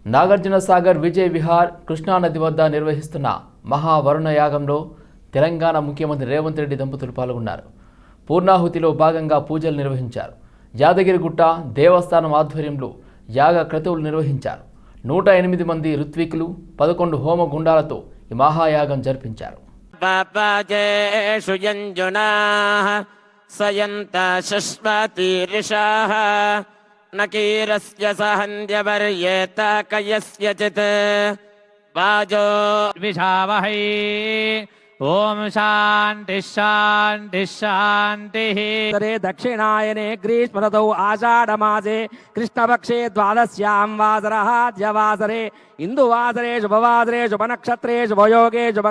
నాగార్జున సాగర్ విజయ్ విహార్ కృష్ణానది వద్ద నిర్వహిస్తున్న మహావరుణ యాగంలో తెలంగాణ ముఖ్యమంత్రి రేవంత్ రెడ్డి దంపతులు పాల్గొన్నారు. పూర్ణాహుతిలో భాగంగా పూజలు నిర్వహించారు. యాదగిరిగుట్ట దేవస్థానం ఆధ్వర్యంలో యాగ క్రతువులు నిర్వహించారు. 108 మంది ఋత్వికులు 11 హోమ గుండాలతో ఈ మహాయాగం జరిపించారు. నకీరస్య సహంద్యవర్యేత కయస్యచిత్ వాజో విషావహై. ఓం శాంతి శాంతి శాంతి. దక్షిణాయనే గ్రీష్మరతౌ ఆషాఢమాసే కృష్ణపక్షే ద్వాదశ్యాం వాసరః ద్యవాసరే ఇందువాసరే శుభవాసరే శుభనక్షత్రే శుభయోగే శుభ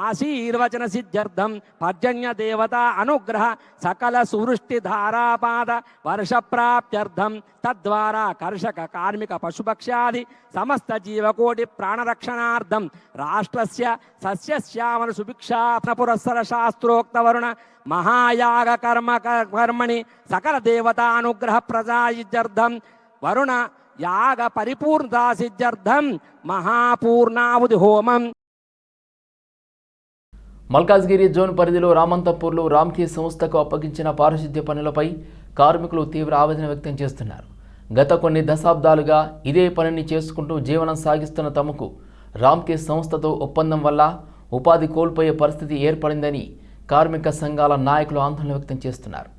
ఆశీర్వచన సిద్ధ్యర్థం పర్జన్య దేవత అనుగ్రహ సకల సువృష్టి ధారాపాద వర్ష ప్రాప్త్యర్థం తద్వారా కర్షక కార్మిక పశుపక్ష్యాది సమస్త జీవకోటి ప్రాణరక్షణార్థం రాష్ట్రస్య సస్యశ్యామల సుభిక్షాపన పురస్సర శాస్త్రోక్త వరుణ మహాయాగ కర్మణి సకల దేవతానుగ్రహ ప్రజాయిత్యర్థం వరుణ యాగ పరిపూర్ణతా సిద్ధ్యర్థం మహాపూర్ణాహుతి హోమం. మల్కాజ్గిరి జోన్ పరిధిలో రామంతపూర్లో రామ్కీ సంస్థకు అప్పగించిన పారిశుద్ధ్య పనులపై కార్మికులు తీవ్ర ఆవేదన వ్యక్తం చేస్తున్నారు. గత కొన్ని దశాబ్దాలుగా ఇదే పనిని చేసుకుంటూ జీవనం సాగిస్తున్న తమకు రామ్కీ సంస్థతో ఒప్పందం వల్ల ఉపాధి కోల్పోయే పరిస్థితి ఏర్పడిందని కార్మిక సంఘాల నాయకులు ఆందోళన వ్యక్తం చేస్తున్నారు.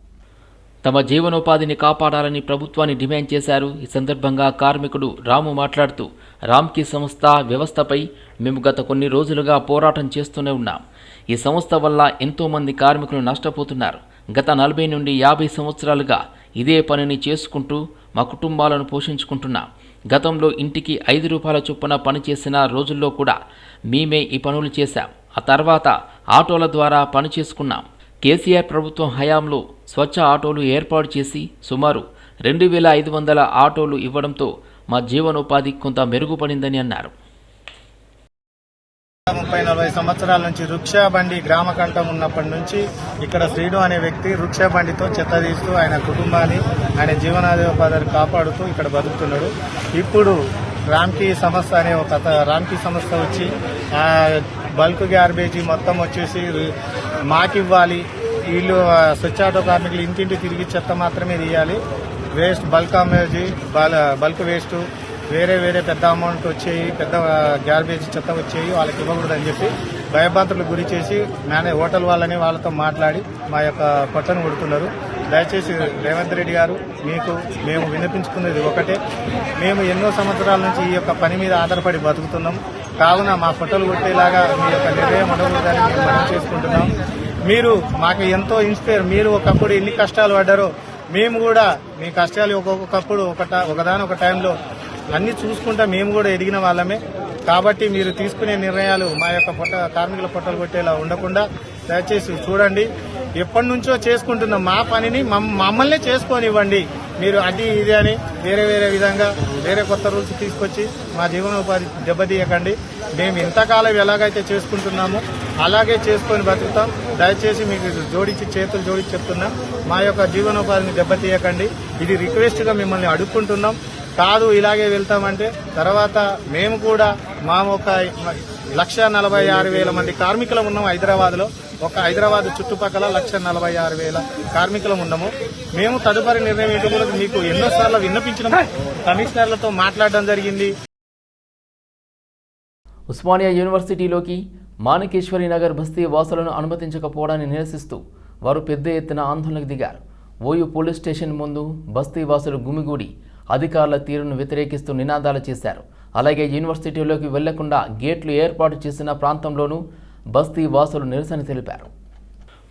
తమ జీవనోపాధిని కాపాడాలని ప్రభుత్వాన్ని డిమాండ్ చేశారు. ఈ సందర్భంగా కార్మికుడు రాము మాట్లాడుతూ రామ్కీ సంస్థ వ్యవస్థపై మేము గత కొన్ని రోజులుగా పోరాటం చేస్తూనే ఉన్నాం. ఈ సంస్థ వల్ల ఎంతోమంది కార్మికులు నష్టపోతున్నారు. గత 40 నుండి 50 సంవత్సరాలుగా ఇదే పనిని చేసుకుంటూ మా కుటుంబాలను పోషించుకుంటున్నాం. గతంలో ఇంటికి 5 రూపాయల చొప్పున పనిచేసిన రోజుల్లో కూడా మేమే ఈ పనులు చేశాం. ఆ తర్వాత ఆటోల ద్వారా పని చేసుకున్నాం. కేసీఆర్ ప్రభుత్వం హయాంలో స్వచ్ఛ ఆటోలు ఏర్పాటు చేసి సుమారు 2500 ఆటోలు ఇవ్వడంతో మా జీవనోపాధి కొంత మెరుగుపడిందని అన్నారు. 30-40 సంవత్సరాల నుంచి రుక్షా బండి గ్రామ కంఠం ఉన్నప్పటి నుంచి ఇక్కడ శ్రీను అనే వ్యక్తి రుక్షా బండితో చెత్త తీస్తూ ఆయన కుటుంబాన్ని ఆయన జీవనోపాధిని కాపాడుతూ ఇక్కడ బతుకుతున్నాడు. ఇప్పుడు రామ్కీ సంస్థ అనే రామ్కీ సంస్థ వచ్చి బల్క్ గార్బేజీ మొత్తం వచ్చేసి మాకివ్వాలి, వీళ్ళు స్వచ్ఛాటో కార్మికులు ఇంటింటి తిరిగి చెత్త మాత్రమే తీయాలి, వేస్ట్ బల్క్ వేస్ట్ వేరే పెద్ద అమౌంట్ వచ్చేవి, పెద్ద గార్బేజ్ చెత్త వచ్చేవి వాళ్ళకి ఇవ్వకూడదని చెప్పి భయభ్రాంతులకు గురి చేసి హోటల్ వాళ్ళని వాళ్ళతో మాట్లాడి మా యొక్క పొట్టను కొడుతున్నారు. దయచేసి రేవంత్ రెడ్డి గారు మేము వినిపించుకున్నది ఒకటే, మేము ఎన్నో సంవత్సరాల నుంచి ఈ యొక్క పని మీద ఆధారపడి బతుకుతున్నాం. కావున మా పొట్టలు కొట్టేలాగా మీ యొక్క నిర్ణయం ఉండకూడదని మేము మనం చేసుకుంటున్నాం. మీరు మాకు ఎంతో ఇన్స్పైర్, మీరు ఒకప్పుడు ఎన్ని కష్టాలు పడ్డారో మేము కూడా మీ కష్టాలు ఒక్కొక్కప్పుడు ఒకదానొక టైంలో అన్ని చూసుకుంటా మేము కూడా ఎదిగిన వాళ్ళమే. కాబట్టి మీరు తీసుకునే నిర్ణయాలు మా యొక్క కార్మికుల పొట్టలు కొట్టేలా ఉండకుండా దయచేసి చూడండి. ఎప్పటి నుంచో చేసుకుంటున్నాం మా పనిని మమ్మల్నే చేసుకోనివ్వండి. మీరు అది ఇది అని వేరే విధంగా వేరే కొత్త రూల్స్ తీసుకొచ్చి మా జీవనోపాధి దెబ్బతీయకండి. మేము ఇంతకాలం ఎలాగైతే చేసుకుంటున్నామో అలాగే చేసుకొని బతుకుతాం. దయచేసి మీకు చేతులు జోడించి చెప్తున్నాం, మా యొక్క జీవనోపాధిని దెబ్బతీయకండి. ఇది రిక్వెస్ట్గా మిమ్మల్ని అడుక్కుంటున్నాం. కాదు ఇలాగే వెళ్తామంటే తర్వాత మేము కూడా మా ఒక 1,46,000 మంది కార్మికులు ఉన్నాము హైదరాబాద్లో. హైదరాబాద్ చుట్టుపక్కల 1,46,000 కార్మికులు ఉన్నాము. మేము తదుపరి నిర్ణయం ఏంటో కూడా మీకు ఎన్నోసార్లు విన్నపించిన కమిషనర్లతో మాట్లాడడం జరిగింది. ఉస్మానియా యూనివర్సిటీలోకి మాణికేశ్వరి నగర్ బస్తీ వాసులను అనుమతించకపోవడాన్ని నిరసిస్తూ వారు పెద్ద ఎత్తున ఆందోళనకు దిగారు. ఓయూ పోలీస్ స్టేషన్ ముందు బస్తీ వాసులు గుమిగూడి అధికారుల తీరును వ్యతిరేకిస్తూ నినాదాలు చేశారు. అలాగే యూనివర్సిటీలోకి వెళ్లకుండా గేట్లు ఏర్పాటు చేసిన ప్రాంతంలోనూ బస్తీ వాసులు నిరసన తెలిపారు.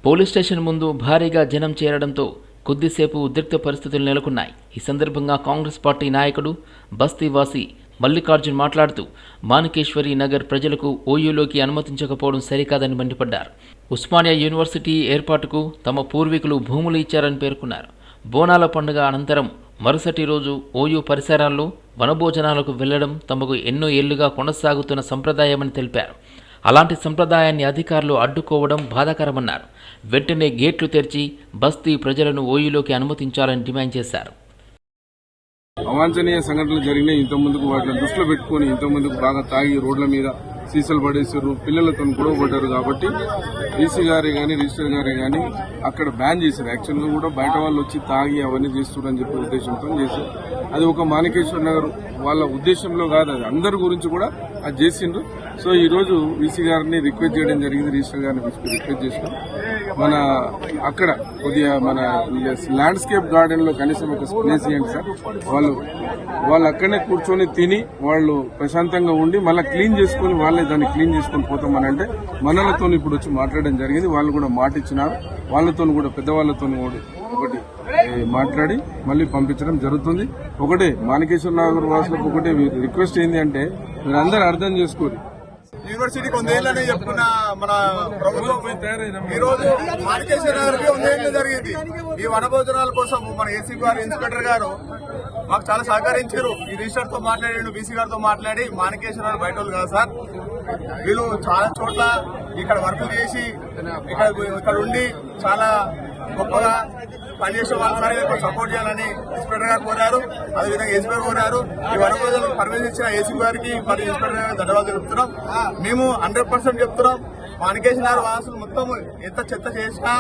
పోలీస్ స్టేషన్ ముందు భారీగా జనం చేరడంతో కొద్దిసేపు ఉద్రిక్త పరిస్థితులు నెలకొన్నాయి. ఈ సందర్భంగా కాంగ్రెస్ పార్టీ నాయకుడు బస్తీవాసి మల్లికార్జున్ మాట్లాడుతూ మాణికేశ్వరి నగర్ ప్రజలకు ఓయూలోకి అనుమతించకపోవడం సరికాదని మండిపడ్డారు. ఉస్మానియా యూనివర్సిటీ ఏర్పాటుకు తమ పూర్వీకులు భూములు ఇచ్చారని పేర్కొన్నారు. బోనాల పండుగ అనంతరం మరుసటి రోజు ఓయూ పరిసరాల్లో వనభోజనాలకు వెళ్లడం తమకు ఎన్నో ఏళ్లుగా కొనసాగుతున్న సంప్రదాయమని తెలిపారు. అలాంటి సంప్రదాయాన్ని అధికారులు అడ్డుకోవడం బాధాకరమన్నారు. వెంటనే గేట్లు తెరిచి బస్తీ ప్రజలను ఓయూలోకి అనుమతించాలని డిమాండ్ చేశారు. అవాంఛనీయ సంఘటనలు జరిగినాయి. ఇంతకుముందుకు వాటిని దృష్టిలో పెట్టుకుని ఇంతకుముందుకు బాగా తాగి రోడ్ల మీద సీసాలు పడేసారు, పిల్లలతో గొడవ పడ్డారు. కాబట్టి డీసీ గారే గానీ రిజిస్టర్ గారే గానీ అక్కడ బ్యాన్ చేశారు. యాక్చువల్ గా కూడా బయట వాళ్ళు వచ్చి తాగి అవన్నీ చేస్తున్నారని చెప్పే ఉద్దేశంతో చేశారు. అది ఒక మాణికేశ్వర నగర్ వాళ్ళ ఉద్దేశంలో కాదు, అది అందరి గురించి కూడా అది చేసిండ్రు. సో ఈ రోజు వీసీ గారిని రిక్వెస్ట్ చేయడం జరిగింది, రిజిస్టర్ గారిని రిక్వెస్ట్ చేసినాం. మన అక్కడ కొద్దిగా మన ల్యాండ్స్కేప్ గార్డెన్ లో కనీసం ఒక ప్లేస్ ఇవ్వండి సార్. వాళ్ళు అక్కడనే కూర్చొని తిని వాళ్ళు ప్రశాంతంగా ఉండి మళ్ళీ క్లీన్ చేసుకుని వాళ్ళే దాన్ని క్లీన్ చేసుకుని పోతామని అంటే మనలతో ఇప్పుడు వచ్చి మాట్లాడడం జరిగింది. వాళ్ళు కూడా మాట ఇచ్చినారు. వాళ్ళతో కూడా పెద్దవాళ్లతో కూడా ఒకటి మాట్లాడి మళ్ళీ పంపించడం జరుగుతుంది. ఒకటే మాణికేశ్వర నగర్ వాసులకు ఒకటే రిక్వెస్ట్ ఏంది అంటే మీరు అందరూ అర్థం చేసుకోరు. యూనివర్సిటీకి 100 ఏళ్ళని చెప్పుకున్న మన ప్రభుత్వం ఈ రోజు మాణికేశ్వర నగర్కి 100 ఏళ్ళు జరిగింది. ఈ వనభోజనాల కోసం మన ఏసీ గారు, ఇన్స్పెక్టర్ గారు మాకు చాలా సహకరించారు. ఈ రిజిస్టర్ తో మాట్లాడాడు, బీసీ గారితో మాట్లాడి మాణికేశ్వర నగర్ బయట వాళ్ళు కాదు సార్, వీళ్ళు చాలా చోట్ల ఇక్కడ వర్కులు చేసి ఇక్కడ ఉండి చాలా గొప్పగా పనిచేసే వాళ్ళ సపోర్ట్ చేయాలని ఇన్స్పెక్టర్ గారు కోరారు. అదేవిధంగా ఏసీ గారు కోరారు. ఈ వనభోజనాలకు పర్మిషన్ ఇచ్చిన ఏసీ గారికి మరియు ఇన్స్పెక్టర్ గారికి ధన్యవాదాలు తెలుపుతున్నాం. మేము 100% చెప్తున్నాం, మాణికేశ్వర నగర్ వాసులు మొత్తం ఎంత చెత్త చేసినా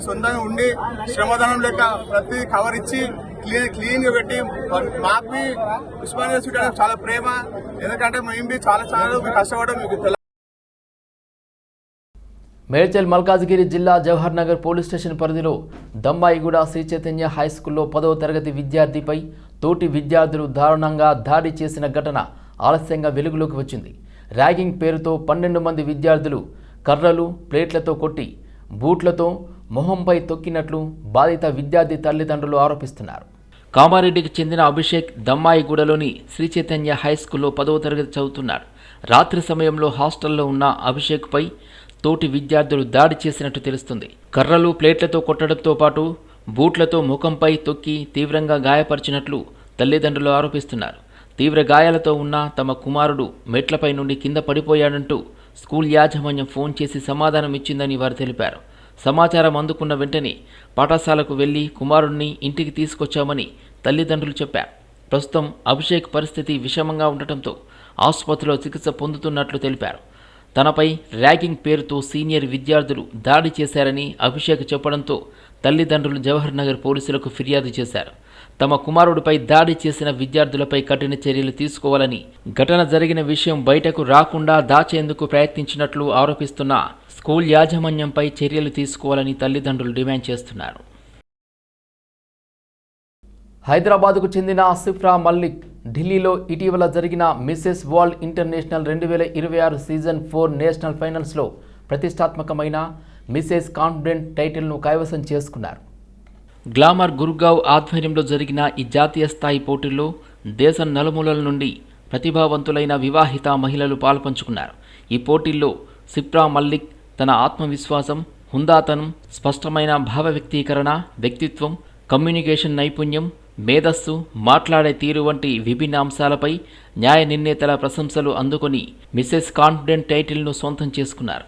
సొంతంగా ఉండి శ్రమదానం లెక్క ప్రతి కవర్ ఇచ్చి క్లీన్ గా పెట్టి మాకు ఉస్మానియా యూనివర్సిటీ అంటే చాలా ప్రేమ. ఎందుకంటే మేము చాలా కష్టపడడం మీకు మేడ్చల్ మల్కాజ్గిరి జిల్లా జవహర్ నగర్ పోలీస్ స్టేషన్ పరిధిలో దమ్మాయిగూడ శ్రీ చైతన్య హై స్కూల్లో 10వ తరగతి విద్యార్థిపై తోటి విద్యార్థులు దారుణంగా దాడి చేసిన ఘటన ఆలస్యంగా వెలుగులోకి వచ్చింది. ర్యాగింగ్ పేరుతో 12 మంది విద్యార్థులు కర్రలు, ప్లేట్లతో కొట్టి బూట్లతో మొహంపై తొక్కినట్లు బాధిత విద్యార్థి తల్లిదండ్రులు ఆరోపిస్తున్నారు. కామారెడ్డికి చెందిన అభిషేక్ దమ్మాయిగూడలోని శ్రీ చైతన్య హై స్కూల్లో 10వ తరగతి చదువుతున్నాడు. రాత్రి సమయంలో హాస్టల్లో ఉన్న అభిషేక్పై తోటి విద్యార్థులు దాడి చేసినట్టు తెలుస్తుంది. కర్రలు, ప్లేట్లతో కొట్టడంతో పాటు బూట్లతో ముఖంపై తొక్కి తీవ్రంగా గాయపరిచినట్లు తల్లిదండ్రులు ఆరోపిస్తున్నారు. తీవ్ర గాయాలతో ఉన్న తమ కుమారుడు మెట్లపై నుండి కింద పడిపోయాడంటూ స్కూల్ యాజమాన్యం ఫోన్ చేసి సమాధానం ఇచ్చిందని వారు తెలిపారు. సమాచారం అందుకున్న వెంటనే పాఠశాలకు వెళ్లి కుమారుడిని ఇంటికి తీసుకొచ్చామని తల్లిదండ్రులు చెప్పారు. ప్రస్తుతం అభిషేక్ పరిస్థితి విషమంగా ఉండటంతో ఆసుపత్రిలో చికిత్స పొందుతున్నట్లు తెలిపారు. తనపై ర్యాగింగ్ పేరుతో సీనియర్ విద్యార్థులు దాడి చేశారని అభిషేక్ చెప్పడంతో తల్లిదండ్రులు జవహర్ నగర్ పోలీసులకు ఫిర్యాదు చేశారు. తమ కుమారుడిపై దాడి చేసిన విద్యార్థులపై కఠిన చర్యలు తీసుకోవాలని, ఘటన జరిగిన విషయం బయటకు రాకుండా దాచేందుకు ప్రయత్నించినట్లు ఆరోపిస్తున్న స్కూల్ యాజమాన్యంపై చర్యలు తీసుకోవాలని తల్లిదండ్రులు డిమాండ్ చేస్తున్నారు. హైదరాబాద్కు చెందిన సిఫ్రా మల్లిక్ ఢిల్లీలో ఇటీవల జరిగిన Mrs World International 2026 season 4 national ఫైనల్స్లో ప్రతిష్టాత్మకమైన మిసెస్ కాన్ఫిడెంట్ టైటిల్ను కైవసం చేసుకున్నారు. గ్లామర్ గుర్గావ్ ఆధ్వర్యంలో జరిగిన ఈ జాతీయ స్థాయి పోటీల్లో దేశం నలుమూలల నుండి ప్రతిభావంతులైన వివాహిత మహిళలు పాల్పంచుకున్నారు. ఈ పోటీల్లో సిఫ్రా మల్లిక్ తన ఆత్మవిశ్వాసం, హుందాతనం, స్పష్టమైన భావ వ్యక్తీకరణ, వ్యక్తిత్వం, కమ్యూనికేషన్ నైపుణ్యం, మేధస్సు, మాట్లాడే తీరు వంటి విభిన్న అంశాలపై న్యాయ నిర్ణేతల ప్రశంసలు అందుకొని మిసెస్ కాన్ఫిడెంట్ టైటిల్ను సొంతం చేసుకున్నారు.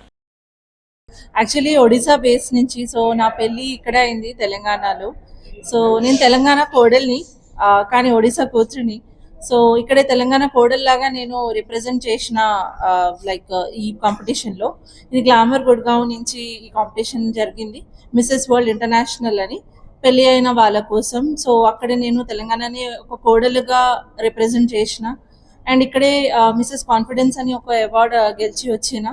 యాక్చువల్లీ ఒడిశా బేస్ నుంచి, సో నా పెళ్ళి ఇక్కడ అయింది తెలంగాణలో. సో నేను తెలంగాణ కోడల్ని, కానీ ఒడిశా కూతురిని. సో ఇక్కడే తెలంగాణ కోడల్ లాగా నేను రిప్రజెంట్ చేసిన ఈ కాంపిటీషన్లో. ఇది గ్లామర్ గుడ్గావ్ నుంచి ఈ కాంపిటీషన్ జరిగింది, మిసెస్ వరల్డ్ ఇంటర్నేషనల్ అని, పెళ్ళి అయిన వాళ్ళ కోసం. సో అక్కడే నేను తెలంగాణని ఒక కోడలుగా రిప్రజెంట్ చేసిన. అండ్ ఇక్కడే మిసెస్ కాన్ఫిడెన్స్ అని ఒక అవార్డు గెలిచి వచ్చిన.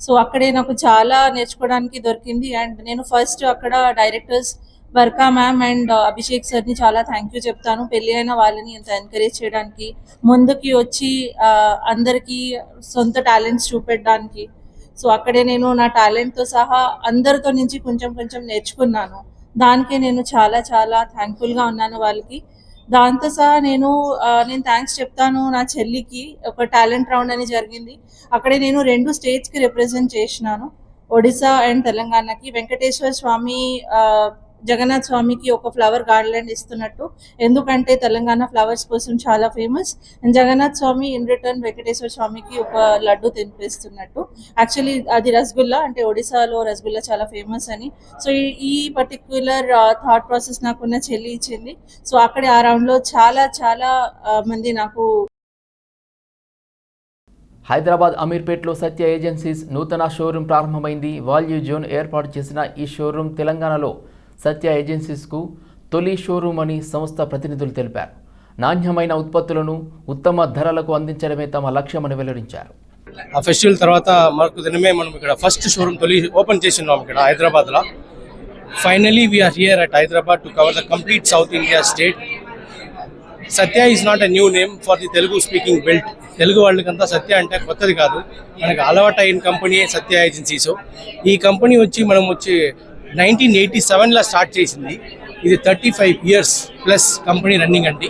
సో అక్కడే నాకు చాలా నేర్చుకోవడానికి దొరికింది. అండ్ నేను ఫస్ట్ అక్కడ డైరెక్టర్స్ వర్కా మ్యామ్ అండ్ అభిషేక్ సార్ని చాలా థ్యాంక్ యూ చెప్తాను. పెళ్ళి అయిన వాళ్ళని ఎంత ఎంకరేజ్ చేయడానికి, ముందుకి వచ్చి అందరికీ సొంత టాలెంట్స్ చూపెట్టడానికి. సో అక్కడే నేను నా టాలెంట్తో సహా అందరితో నుంచి కొంచెం కొంచెం నేర్చుకున్నాను. దానికే నేను చాలా చాలా థ్యాంక్ఫుల్గా ఉన్నాను వాళ్ళకి. దాంతో సహా నేను థ్యాంక్స్ చెప్తాను నా చెల్లికి. ఒక టాలెంట్ రౌండ్ అని జరిగింది, అక్కడే నేను 2 స్టేట్స్కి రిప్రజెంట్ చేసినాను, ఒడిశా అండ్ తెలంగాణకి. వెంకటేశ్వర స్వామి జగన్నాథ్ స్వామికి ఒక ఫ్లవర్ గార్డెన్ ఇస్తున్నట్టు. ఎందుకంటే తెలంగాణ ఫ్లవర్స్ కోసం చాలా famous. And Jagannath Swami in return Venkateswara స్వామికి ఒక లడ్డు తినిపిస్తున్నట్టు. యాక్చువల్లీ అది రసగుల్లా, అంటే ఒడిశాలో రసగుల్లా చాలా ఫేమస్ అని. సో ఈ పర్టిక్యులర్ థాట్ ప్రాసెస్ నాకున్న చెల్లి ఇచ్చింది. సో అక్కడే ఆ రౌండ్లో చాలా చాలా మంది నాకు. హైదరాబాద్ అమీర్పేట్లో సత్య ఏజెన్సీస్ నూతన షోరూం ప్రారంభమైంది. వాల్యూ జోన్ ఏర్పాటు చేసిన ఈ షోరూం తెలంగాణలో సత్య ఏజెన్సీస్కు తొలి షోరూం అని సంస్థ ప్రతినిధులు తెలిపారు. నాణ్యమైన ఉత్పత్తులను ఉత్తమ ధరలకు అందించడమే తమ లక్ష్యమని వెల్లడించారు. ఆ ఫెస్టివల్ తర్వాత మరొక దినమే మనం ఇక్కడ ఫస్ట్ షోరూమ్ తొలి ఓపెన్ చేసినాం ఇక్కడ హైదరాబాద్లో. Finally we are here at Hyderabad to cover the complete South India state. Satya is not a new name for the Telugu speaking belt. Telugu వాళ్ళకంతా సత్య అంటే కొత్తది కాదు, మనకు అలవాటు అయిన కంపెనీ సత్య ఏజెన్సీస్. ఈ కంపెనీ మనం 1987లో స్టార్ట్ చేసింది. ఇది 35 years ప్లస్ కంపెనీ రన్నింగ్ అండి.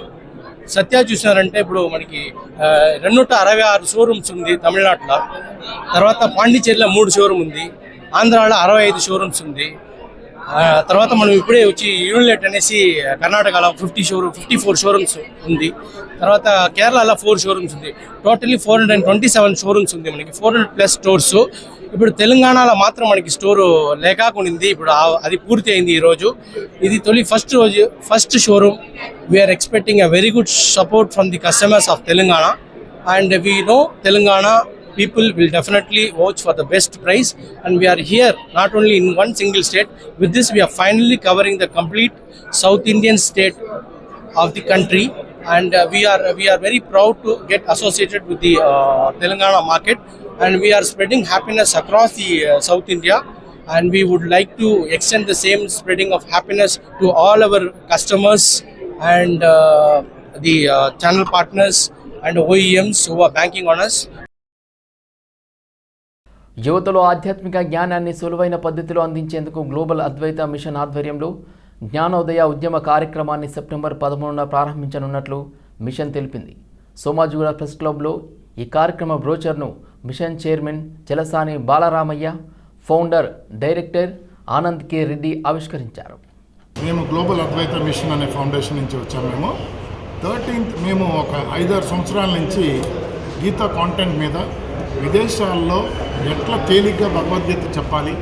సత్య చూసినారంటే ఇప్పుడు మనకి 266 షోరూమ్స్ ఉంది తమిళనాడులో. తర్వాత పాండిచేరిలో 3 షోరూమ్ ఉంది. ఆంధ్రాలో 65 షోరూమ్స్ ఉంది. తర్వాత మనం ఇప్పుడే వచ్చి యూనిలెట్ అనేసి కర్ణాటకలో 54 షోరూమ్స్ ఉంది. తర్వాత కేరళలో 4 షోరూమ్స్ ఉంది. టోటలీ 427 షోరూమ్స్ ఉంది మనకి, 400+ స్టోర్స్. ఇప్పుడు తెలంగాణలో మాత్రం మనకి స్టోరు లేకాకుండింది, ఇప్పుడు అది పూర్తి అయింది ఈరోజు. ఇది first showroom. We're expecting a very good support from the customers of Telangana. And we know Telangana people will definitely watch for the best price, and we are here not only in one single state. With this we are finally covering the complete South Indian state of the country, and we are very proud to get associated with the Telangana market, and we are spreading happiness across the South India, and we would like to extend the same spreading of happiness to all our customers and the channel partners and OEMs who are banking on us. యువతలో ఆధ్యాత్మిక జ్ఞానాన్ని సులువైన పద్ధతిలో అందించేందుకు global Advaita machine ఆధ్వర్యంలో జ్ఞానోదయ ఉద్యమ కార్యక్రమాన్ని September 13న ప్రారంభించనున్నట్లు machine తెలిపింది. సోమాజిగూడ ప్రెస్ క్లబ్లో ఈ కార్యక్రమ బ్రోచర్ను mission chairman Chelasani Balaramaiah, founder director Anand K Reddy ఆవిష్కరించారు. మేము గ్లోబల్ అద్వైత మిషన్ అనే ఫౌండేషన్ నుంచి వచ్చాము. మేము 13th మేము ఒక 5-6 సంవత్సరాల నుంచి గీతా కాంటెంట్ మీద విదేశాల్లో ఎట్లా తేలిగ్గా భగవద్గీత చెప్పాలి,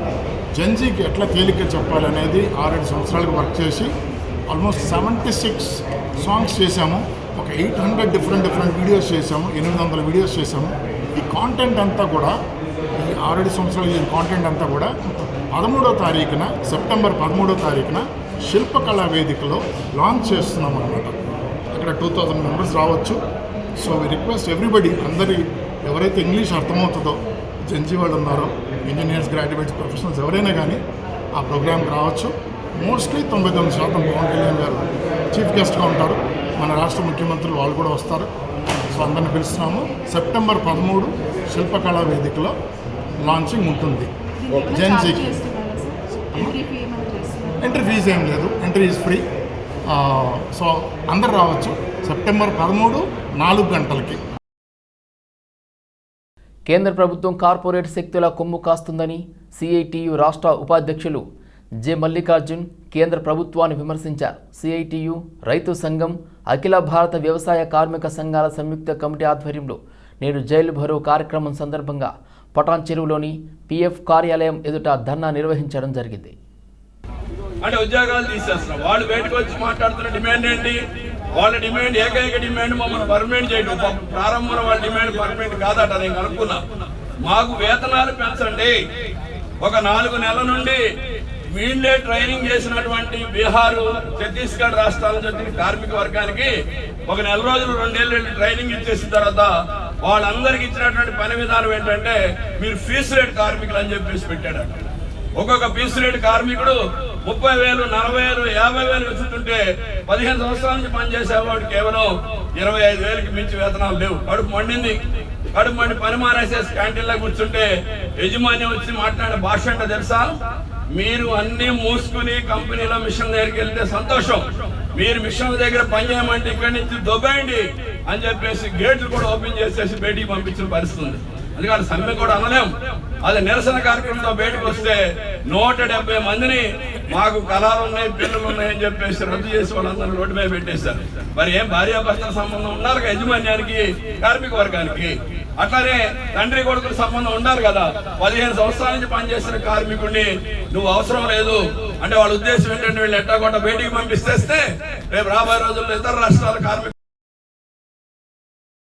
జెన్జీకి ఎట్లా తేలిగ్గా చెప్పాలి అనేది 6-7 సంవత్సరాలకు వర్క్ చేసి ఆల్మోస్ట్ 76 సాంగ్స్ చేశాము. ఒక 800 డిఫరెంట్ వీడియోస్ చేశాము, 800 వీడియోస్ చేశాము. ఈ కాంటెంట్ అంతా కూడా, ఈ 6 సంవత్సరాలు ఈ కాంటెంట్ అంతా కూడా 13వ తారీఖున, సెప్టెంబర్ 13వ తారీఖున శిల్పకళా వేదికలో లాంచ్ చేస్తున్నాం అన్నమాట. అక్కడ 2000 మెంబర్స్ రావచ్చు. సో వి రిక్వెస్ట్ ఎవ్రీబడి, అందరి ఎవరైతే ఇంగ్లీష్ అర్థమవుతుందో, జెన్జీ వాళ్ళు ఉన్నారో, ఇంజనీర్స్, గ్రాడ్యుయేట్స్, ప్రొఫెషనల్స్ ఎవరైనా కానీ ఆ ప్రోగ్రామ్కి రావచ్చు. మోస్ట్లీ 99% పవన్ కళ్యాణ్ గారు చీఫ్ గెస్ట్గా ఉంటారు. మన రాష్ట్ర ముఖ్యమంత్రులు వాళ్ళు కూడా వస్తారు. సో అందరిని పిలుస్తున్నాము. సెప్టెంబర్ 13 శిల్పకళా వేదికలో లాంచింగ్ ఉంటుంది. జెన్జీకి ఎంట్రీ ఫీజు ఏం లేదు, ఎంట్రీ ఈజ్ ఫ్రీ. సో అందరు రావచ్చు సెప్టెంబర్ 13 4 గంటలకి. కేంద్ర ప్రభుత్వం కార్పొరేట్ శక్తుల కొమ్ము కాస్తుందని సిఐటియు రాష్ట్ర ఉపాధ్యక్షులు జె మల్లికార్జున్ కేంద్ర ప్రభుత్వాన్ని విమర్శించారు. సిఐటియు, రైతు సంఘం, అఖిల భారత వ్యవసాయ కార్మిక సంఘాల సంయుక్త కమిటీ ఆధ్వర్యంలో నేడు జైలు భరో కార్యక్రమం సందర్భంగా పటాన్ చెరువులోని పిఎఫ్ కార్యాలయం ఎదుట ధర్నా నిర్వహించడం జరిగింది. అంటే ఉద్యోగాలు తీసేస్తున్నాం. వాళ్ళు బయటకు వచ్చి మాట్లాడుతున్న డిమాండ్ ఏంటి? వాళ్ళ డిమాండ్, ఏకైక డిమాండ్ మమ్మల్ని పర్మనెంట్ చేయడం. ప్రారంభంలో వాళ్ళ డిమాండ్ పర్మనెంట్ కాదట, నేను కనుక్కున్నా. మాకు వేతనాలు పెంచండి. ఒక 4 నెలల నుండి వీళ్ళే ట్రైనింగ్ చేసినటువంటి బీహార్, ఛత్తీస్గఢ్ రాష్ట్రాల నుంచి కార్మిక వర్గానికి ఒక 1 నెల రోజులు 2 నెలలు ట్రైనింగ్ ఇచ్చేసిన తర్వాత వాళ్ళందరికీ ఇచ్చినటువంటి పని విధానం ఏంటంటే మీరు ఫీస్ రేట్ కార్మికులు అని చెప్పేసి పెట్టాడు. ఒక్కొక్క ఫీస్ రేట్ కార్మికుడు 30,000, 40,000, 50,000 వెళ్తుంటే 15 సంవత్సరాల నుంచి పనిచేసేవాడు కేవలం 25,000కి మించి వేతనాలు లేవు. కడుపు మండి పని మానేసేసి క్యాంటీన్లో కూర్చుంటే యజమాని వచ్చి మాట్లాడే భాష అంటే తెలుసా? మీరు అన్ని మూసుకుని కంపెనీలో మిషన్ దగ్గరికి వెళ్తే సంతోషం, మీరు మిషన్ దగ్గర పని చేయమంటే ఇక్కడి నుంచి దొబ్బేయండి అని చెప్పేసి గేట్లు కూడా ఓపెన్ చేసేసి బయటికి పంపించిన పరిస్థితి ఉంది. అందుకని సమ్మె కూడా అనలేం. అది నిరసన కార్యక్రమంతో బయటకు వస్తే 170 మందిని మాకు కళాలు ఉన్నాయి, పిల్లలు ఉన్నాయని చెప్పేసి రద్దు చేసి వాళ్ళందరూ రోడ్డు మీద పెట్టేశారు. మరి ఏం భార్యాభర్తల సంబంధం ఉన్నారు కదా యజమాన్యానికి, కార్మిక వర్గానికి. అట్లానే తండ్రి కొడుకుల సంబంధం ఉండాలి కదా. 15 సంవత్సరాల నుంచి పనిచేసిన కార్మికుడిని నువ్వు అవసరం లేదు అంటే వాళ్ళ ఉద్దేశం ఏంటంటే వీళ్ళు ఎట్టాగొట్ట బయటికి పంపిస్తేస్తే రేపు రాబోయే రోజుల్లో ఇతర రాష్ట్రాల కార్మికులు